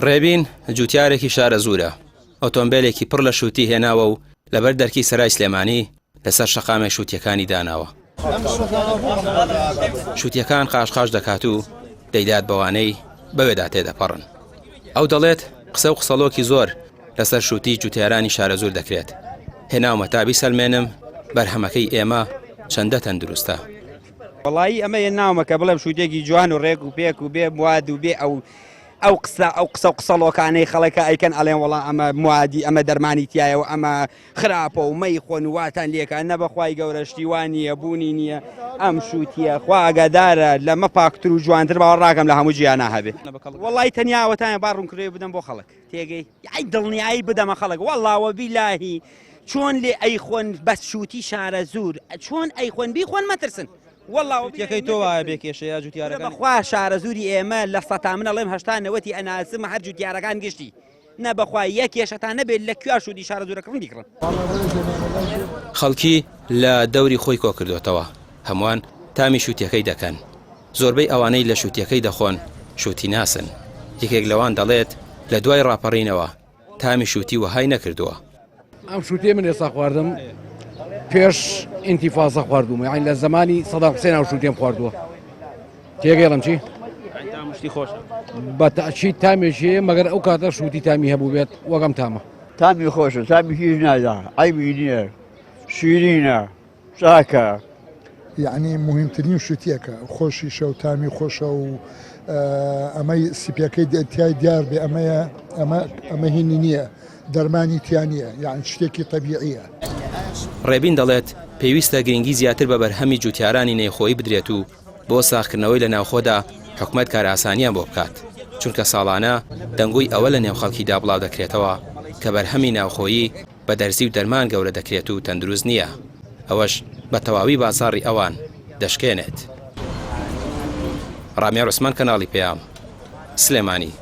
ڕێبین جوتیارێکی شارە زوورە ئۆتۆمبیلێکی پڕ لە شووتی هێناوە و لەبەر دەرکی سەرای سلێمانی لەسەر شەقامێک شووتیەکانی داناوە. شووتیەکان قاشقاش دەکات و دەیدات بەوانەی بەوێدا تێدەپەڕن. ئەو دەڵێت قسە و قسەڵۆکی زۆر لەسەر شووتی جوتیارانی شارە زوور دەکرێت. هێناومە تابی سەلمێنم بەرهەمەکەی ئێمە چەندە تەندروستە. وڵایی ئەمە هێناومەکە بڵێم شووتێکی جوان و ڕێک و پێک و بێ مواد و بێ ئەو قسە و قسەڵۆکانەی خەڵەکە ئەیکەن ئەڵێن وەڵا ئەمە موادی ئەمە دەرمانی تایە و ئەمە خراپە و مەی خۆن واتان لێکە نەبەخوای گەورە شتیوانیە بوونی نییە ئەم شووتیە خوا ئاگادارە لەمە پاکتر و جوانتر باوە ڕاکەم لە هەموو جیانە هەبێ. وەڵای تەنیاوەتانە با ڕوونکردێ بدەم بۆ خەڵک تێگەی یای دڵنیایی بدەمە خەڵک وەڵاوە بیلاهی چۆن لێ ئەیخۆن بەس شووتی شارە زوور چۆن ئەیخۆن بیخۆن مەترسن. وەڵاوەکەی تۆ وایە بێ کێشەیە جوتیارەکە بەخوا شارە زووری ئێمە لە سەتا منە ڵێم هەشتا نەوەتی ئەناسمە هەر جوتیارەکان گشتی نەبەخوا یەک کێشەتان نەبێت لە کوێ شووتی شارە زوورەکڕن بیکڕن. خەڵکی لە دەوری خۆی کۆ کردوتەوە هەمووان تامی شووتیەکەی دەکەن. زۆربەی ئەوانەی لە شووتیەکەی دەخۆن شووتی ناسن. یەکێک لەوان دەڵێت لە دوای ڕاپەڕینەوە تامی شووتی وەهای نەکردووە. ئەم شووتێ من ئێستا خواردم پێش ئینتیفازە خواردومە یعنی لە زمانی سەدام حوسێن ئەو شووتێم خواردووە تێگەیڵم چی تامشتی خۆش بە تەئکید تامێکیە مەگەر ئەو کاتە شووتی تامی هەبوو بێت وەگەم تامە تامی خۆشە تامی هیچ نادا عیبی نییە شیرینە چاکە یعنی مهمترین شووتیەکە خۆشیشە و تامی خۆشە و ئەمەی سیپیەکەی تای دیار بێ ئەمە هینی نییە دەرمانی تیانە یان شتێکی طبیعیە. ڕێبین دەڵێت پێویستە گرنگی زیاتر بە بەرهەمی جوتیارانی نێخۆیی بدرێت و بۆ ساختکردنەوەی لە ناوخۆدا حکومەت کار ئاسانیان بۆ بکات چونکە ساڵانە دەنگۆی ئەوە لە نێو خەڵکیدا بڵاو دەکرێتەوە کە بەرهەمی ناوخۆیی بە دەرزی و دەرمان گەورە دەکرێت و تەندروست نییە ئەوەش بە تەواوی بازاڕی ئەوان دەشکێنێت. ڕامیا عوسمان کەناڵی پێام سلێمانی.